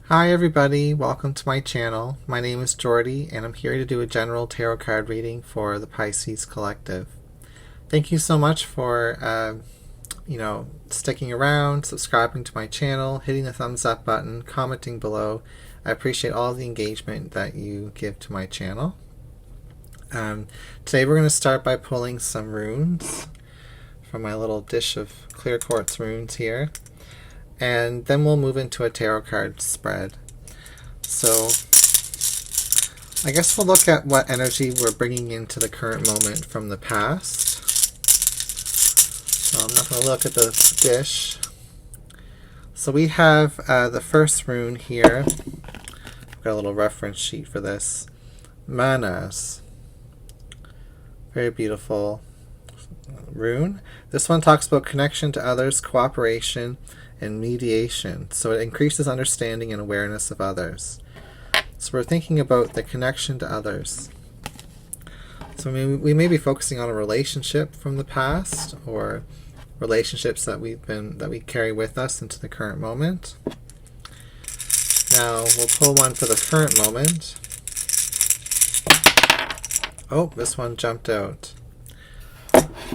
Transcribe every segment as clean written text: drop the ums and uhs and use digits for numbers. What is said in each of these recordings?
Hi everybody, welcome to my channel. My name is Jordy and I'm here to do a general tarot card reading for the Pisces collective. Thank you so much for sticking around, subscribing to my channel, hitting the thumbs up button, commenting below. I appreciate all the engagement that you give to my channel. Today we're going to start by pulling some runes from my little dish of clear quartz runes here. And then we'll move into a tarot card spread. So I guess we'll look at what energy we're bringing into the current moment from the past. So I'm not going to look at the dish. So we have the first rune here. I've got a little reference sheet for this. Manas. Very beautiful rune. This one talks about connection to others, cooperation, and mediation. So it increases understanding and awareness of others. So we're thinking about the connection to others. So we may be focusing on a relationship from the past, or relationships that we carry with us into the current moment. Now we'll pull one for the current moment. Oh, this one jumped out.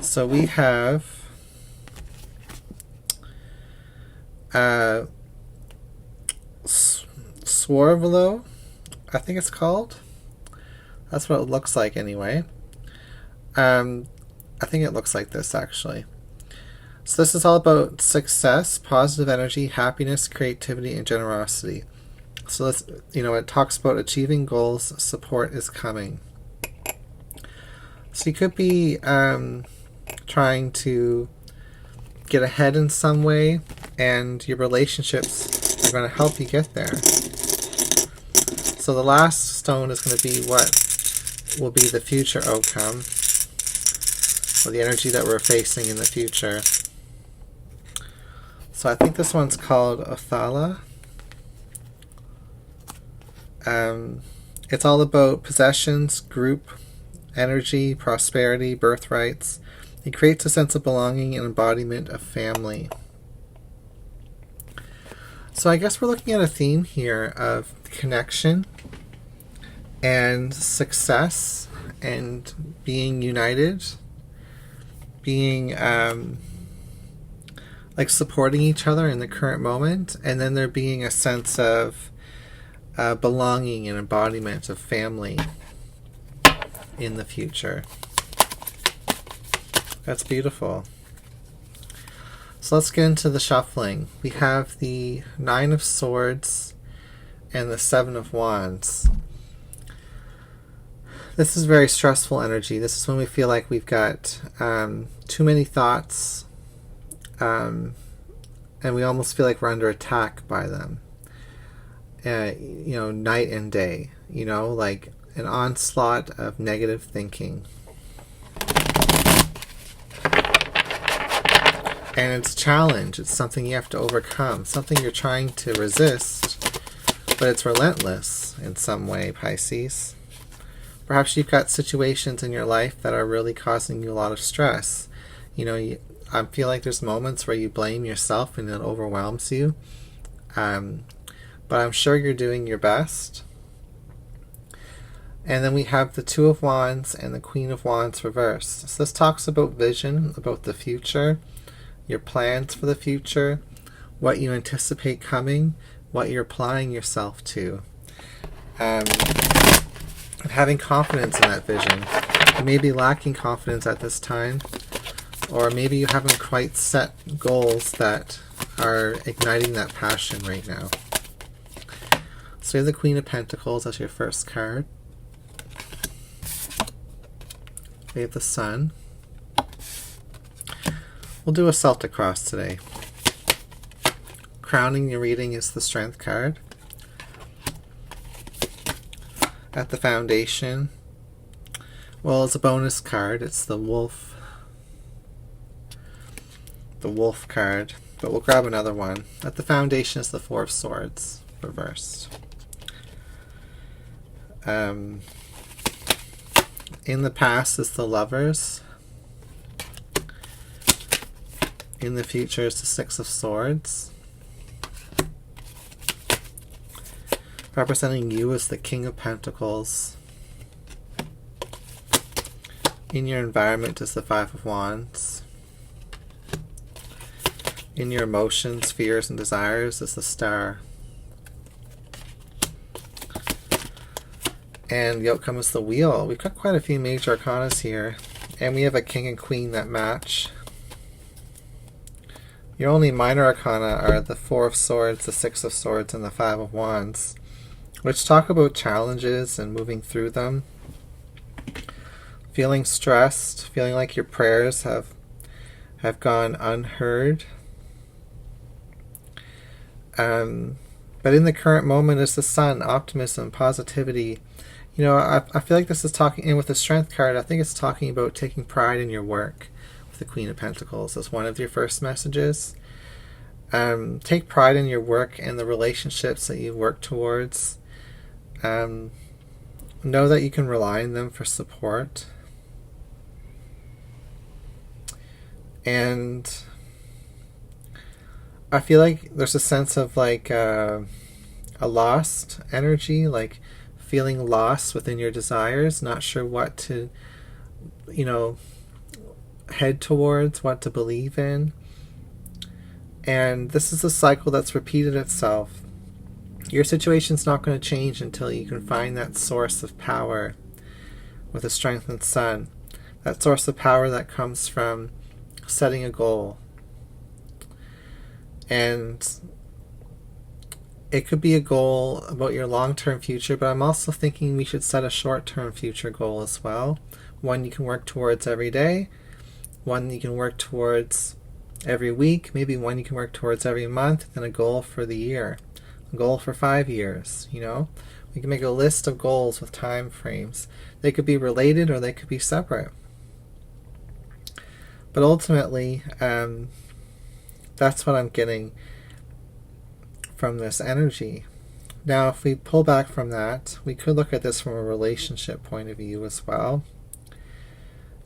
So we have Swarvelo, I think it's called. That's what it looks like anyway. I think it looks like this actually. So this is all about success, positive energy, happiness, creativity, and generosity. So this, it talks about achieving goals, support is coming. So you could be trying to get ahead in some way, and your relationships are going to help you get there. So the last stone is going to be what will be the future outcome, or the energy that we're facing in the future. So I think this one's called Othala. It's all about possessions, group, energy, prosperity, birthrights. It creates a sense of belonging and embodiment of family. So I guess we're looking at a theme here of connection and success and being united, being like supporting each other in the current moment, and then there being a sense of belonging and embodiment of family in the future. That's beautiful. So let's get into the shuffling. We have the Nine of Swords and the Seven of Wands. This is very stressful energy. This is when we feel like we've got too many thoughts, and we almost feel like we're under attack by them. Night and day. Like an onslaught of negative thinking. And it's a challenge. It's something you have to overcome. Something you're trying to resist, but it's relentless in some way, Pisces. Perhaps you've got situations in your life that are really causing you a lot of stress. I feel like there's moments where you blame yourself and it overwhelms you. But I'm sure you're doing your best. And then we have the Two of Wands and the Queen of Wands reversed. So this talks about vision, about the future, your plans for the future, what you anticipate coming, what you're applying yourself to. And having confidence in that vision. You may be lacking confidence at this time, or maybe you haven't quite set goals that are igniting that passion right now. So you have the Queen of Pentacles as your first card. We have the Sun. We'll do a Celtic cross today. Crowning your reading is the Strength card. At the foundation, well, it's a bonus card. It's the Wolf. The Wolf card. But we'll grab another one. At the foundation is the Four of Swords, reversed. In the past is the Lovers. In the future is the Six of Swords. Representing you is the King of Pentacles. In your environment is the Five of Wands. In your emotions, fears, and desires is the Star. And the outcome is the Wheel. We've got quite a few major arcana here. And we have a King and Queen that match. Your only minor arcana are the Four of Swords, the Six of Swords, and the Five of Wands, which talk about challenges and moving through them. Feeling stressed, feeling like your prayers have gone unheard. But in the current moment is the Sun, optimism, positivity. You know, I feel like this is talking, and with the Strength card, I think it's talking about taking pride in your work with the Queen of Pentacles as one of your first messages. Take pride in your work and the relationships that you work towards. Know that you can rely on them for support. And I feel like there's a sense of like a lost energy, like feeling lost within your desires, not sure what to, you know, head towards, what to believe in. And this is a cycle that's repeated itself. Your situation's not going to change until you can find that source of power with a strengthened Sun. That source of power that comes from setting a goal. And it could be a goal about your long-term future, but I'm also thinking we should set a short-term future goal as well. One you can work towards every day, one you can work towards every week, maybe one you can work towards every month, then a goal for the year, a goal for 5 years, you know? We can make a list of goals with time frames. They could be related or they could be separate. But ultimately, that's what I'm getting from this energy. Now, if we pull back from that, we could look at this from a relationship point of view as well.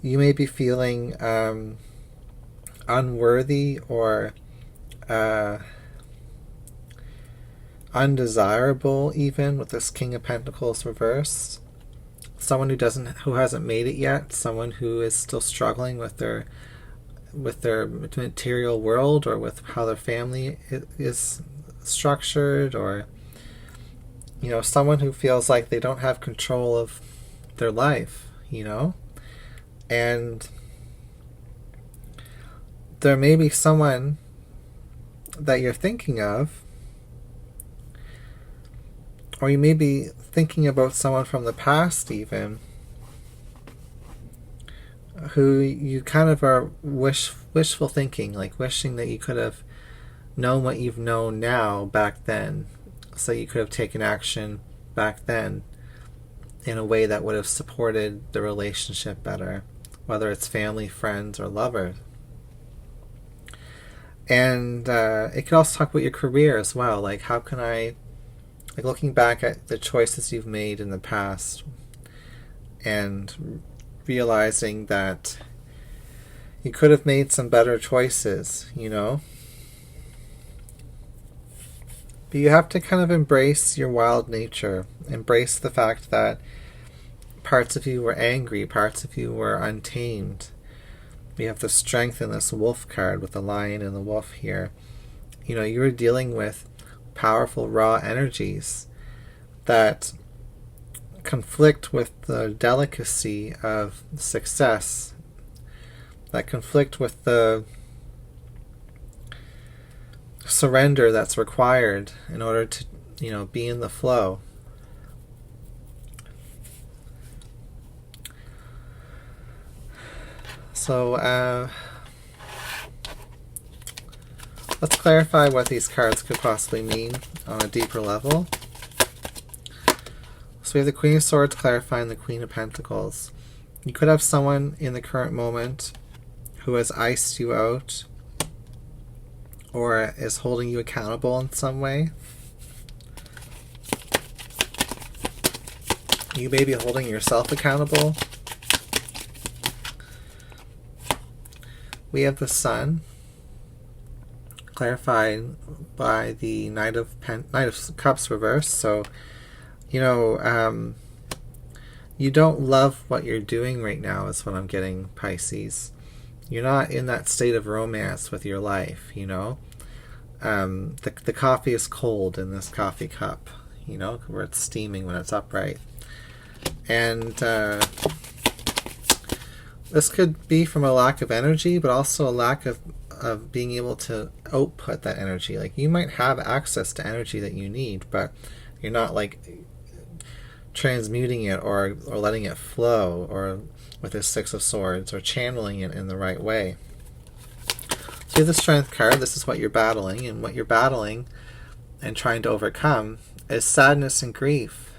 You may be feeling unworthy or undesirable, even with this King of Pentacles reversed. Someone who hasn't made it yet, someone who is still struggling with their material world, or with how their family is structured, or, you know, someone who feels like they don't have control of their life, you know. And there may be someone that you're thinking of, or you may be thinking about someone from the past even, who you kind of are wishful thinking, like wishing that you could have known what you've known now back then, so you could have taken action back then in a way that would have supported the relationship better, whether it's family, friends, or lovers. And it could also talk about your career as well, like how can I, like looking back at the choices you've made in the past and realizing that you could have made some better choices, you know. But you have to kind of embrace your wild nature. Embrace the fact that parts of you were angry, parts of you were untamed. We have the Strength in this Wolf card with the lion and the wolf here. You know, you're dealing with powerful raw energies that conflict with the delicacy of success, that conflict with the surrender that's required in order to, you know, be in the flow. So let's clarify what these cards could possibly mean on a deeper level. So we have the Queen of Swords clarifying the Queen of Pentacles. You could have someone in the current moment who has iced you out or is holding you accountable in some way. You may be holding yourself accountable. We have the Sun clarified by the Knight of Cups reversed. So you know, you don't love what you're doing right now is what I'm getting, Pisces. You're not in that state of romance with your life, you know. The coffee is cold in this coffee cup, you know, where it's steaming when it's upright. And this could be from a lack of energy, but also a lack of being able to output that energy. Like, you might have access to energy that you need, but you're not like transmuting it or letting it flow, or with this Six of Swords, or channeling it in the right way. So you have the Strength card. This is what you're battling, and what you're battling and trying to overcome is sadness and grief.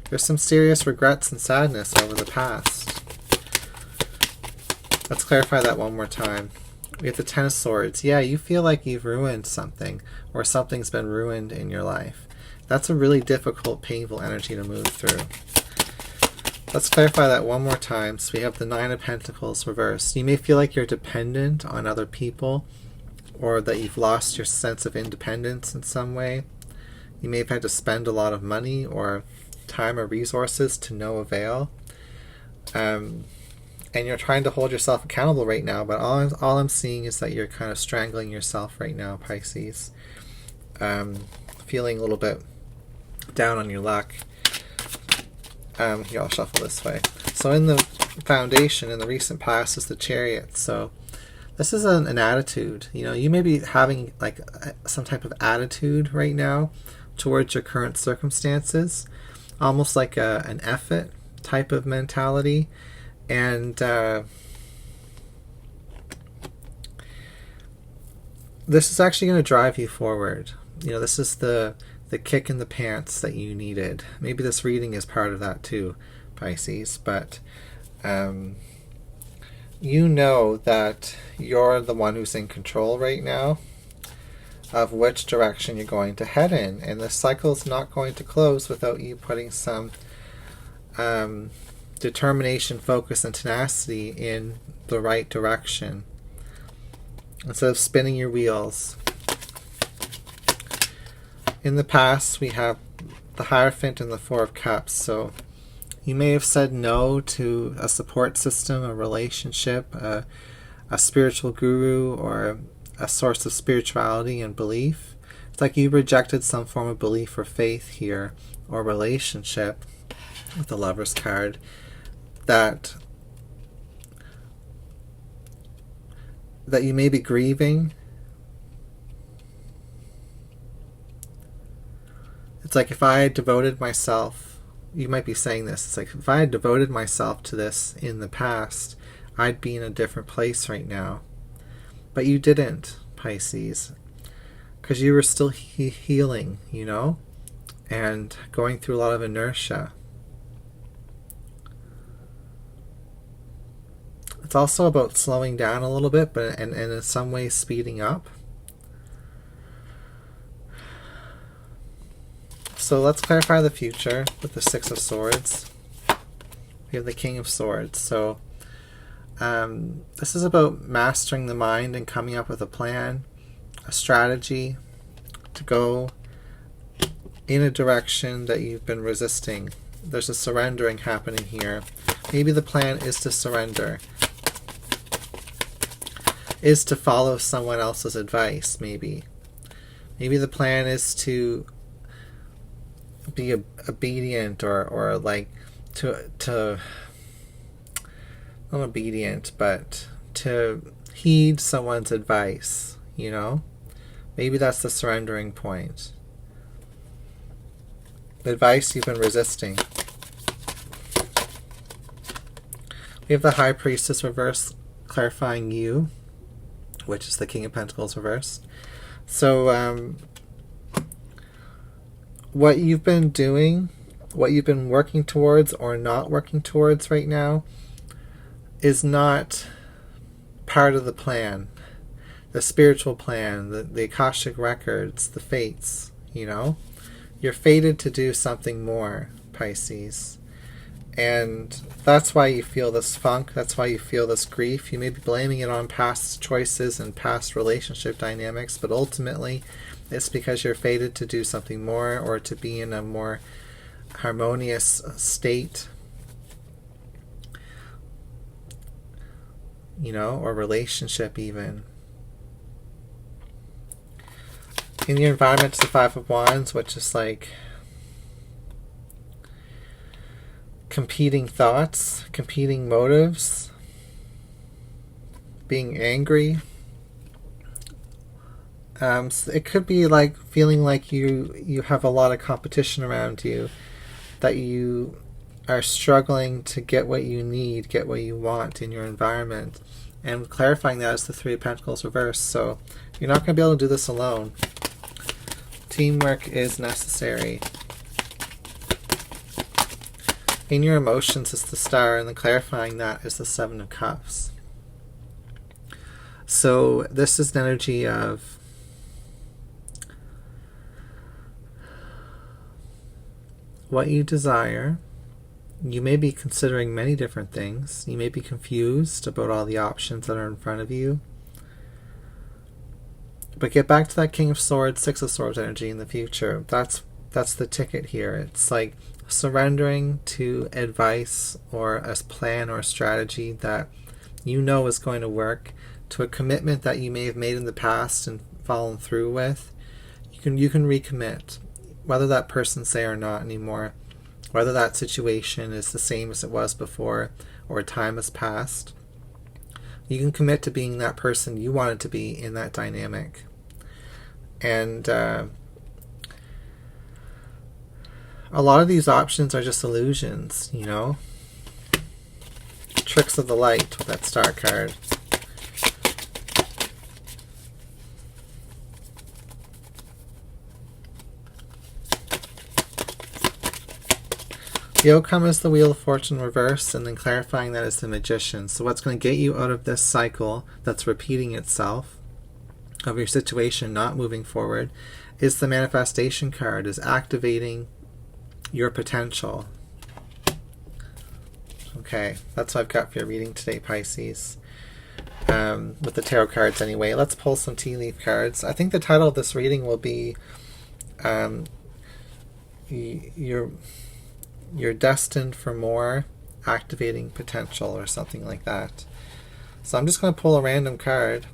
There's some serious regrets and sadness over the past. Let's clarify that one more time. We have the Ten of Swords. Yeah, you feel like you've ruined something, or something's been ruined in your life. That's a really difficult, painful energy to move through. Let's clarify that one more time. So we have the Nine of Pentacles reversed. You may feel like you're dependent on other people, or that you've lost your sense of independence in some way. You may have had to spend a lot of money or time or resources to no avail. And you're trying to hold yourself accountable right now, but all I'm seeing is that you're kind of strangling yourself right now, Pisces. Feeling a little bit down on your luck. Here, I'll shuffle this way. So in the foundation, in the recent past, is the Chariot. So this is an attitude. You know, you may be having like some type of attitude right now towards your current circumstances, almost like an effort type of mentality. And this is actually going to drive you forward. You know, this is the kick in the pants that you needed. Maybe this reading is part of that too, Pisces. But you know that you're the one who's in control right now of which direction you're going to head in. And the cycle's not going to close without you putting some determination, focus, and tenacity in the right direction, instead of spinning your wheels. In the past, we have the Hierophant and the Four of Cups. So you may have said no to a support system, a relationship, a spiritual guru, or a source of spirituality and belief. It's like you rejected some form of belief or faith here, or relationship, with the Lover's card, that you may be grieving. It's like, if I had devoted myself, you might be saying this, it's like, if I had devoted myself to this in the past, I'd be in a different place right now. But you didn't, Pisces, because you were still healing, you know, and going through a lot of inertia. It's also about slowing down a little bit, but and in some ways speeding up. So let's clarify the future with the Six of Swords. We have the King of Swords. So this is about mastering the mind and coming up with a plan, a strategy to go in a direction that you've been resisting. There's a surrendering happening here. Maybe the plan is to surrender, is to follow someone else's advice, maybe. Maybe the plan is to be obedient, or like to not obedient, but to heed someone's advice, you know? Maybe that's the surrendering point. The advice you've been resisting. We have the High Priestess reversed, clarifying you, which is the King of Pentacles reversed. So what you've been doing, what you've been working towards or not working towards right now, is not part of the plan, the spiritual plan, the Akashic records, the fates, you know? You're fated to do something more, Pisces. And that's why you feel this funk, that's why you feel this grief. You may be blaming it on past choices and past relationship dynamics, but ultimately it's because you're fated to do something more, or to be in a more harmonious state, you know, or relationship even. In your environment, it's the Five of Wands, which is like competing thoughts, competing motives, being angry. So it could be like feeling like you have a lot of competition around you, that you are struggling to get what you need, get what you want in your environment. And clarifying that is the Three of Pentacles reversed. So you're not going to be able to do this alone. Teamwork is necessary. In your emotions is the Star, and then clarifying that is the Seven of Cups. So this is an energy of what you desire. You may be considering many different things. You may be confused about all the options that are in front of you. But get back to that King of Swords, Six of Swords energy in the future. That's the ticket here. It's like surrendering to advice or a plan or a strategy that you know is going to work, to a commitment that you may have made in the past and fallen through with. You can recommit, whether that person's there or not anymore, whether that situation is the same as it was before or time has passed. You can commit to being that person you wanted to be in that dynamic. And a lot of these options are just illusions, you know? Tricks of the light with that Star card. The outcome is the Wheel of Fortune reversed, and then clarifying that is the Magician. So what's going to get you out of this cycle that's repeating itself, of your situation not moving forward, is the Manifestation card, is activating your potential. Okay, that's what I've got for your reading today, Pisces. With the tarot cards anyway. Let's pull some tea leaf cards. I think the title of this reading will be You're destined for more, activating potential, or something like that. So I'm just going to pull a random card.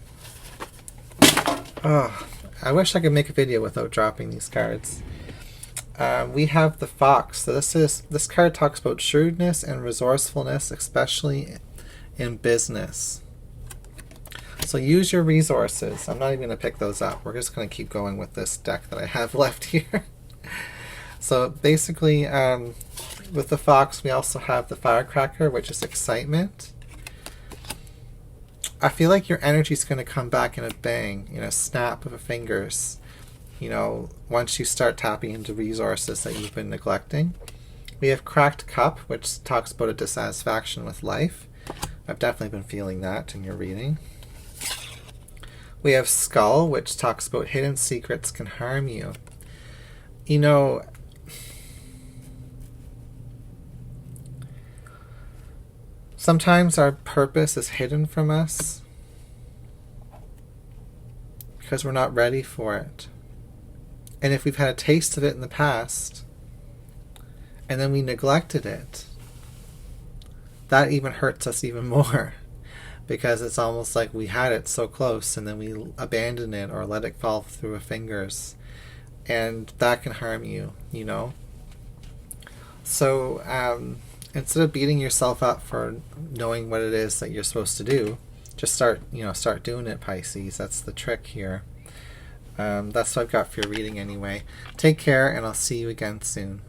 Oh, I wish I could make a video without dropping these cards. We have the Fox. So this card talks about shrewdness and resourcefulness, especially in business. So use your resources. I'm not even going to pick those up. We're just going to keep going with this deck that I have left here. So basically, with the Fox, we also have the Firecracker, which is excitement. I feel like your energy is going to come back in a bang, in a snap of the fingers, you know, once you start tapping into resources that you've been neglecting. We have Cracked Cup, which talks about a dissatisfaction with life. I've definitely been feeling that in your reading. We have Skull, which talks about hidden secrets can harm you. You know, sometimes our purpose is hidden from us because we're not ready for it. And if we've had a taste of it in the past and then we neglected it, that even hurts us even more, because it's almost like we had it so close and then we abandon it or let it fall through our fingers, and that can harm you, you know. So instead of beating yourself up for knowing what it is that you're supposed to do, just start doing it, Pisces. That's the trick here. That's what I've got for your reading anyway. Take care, and I'll see you again soon.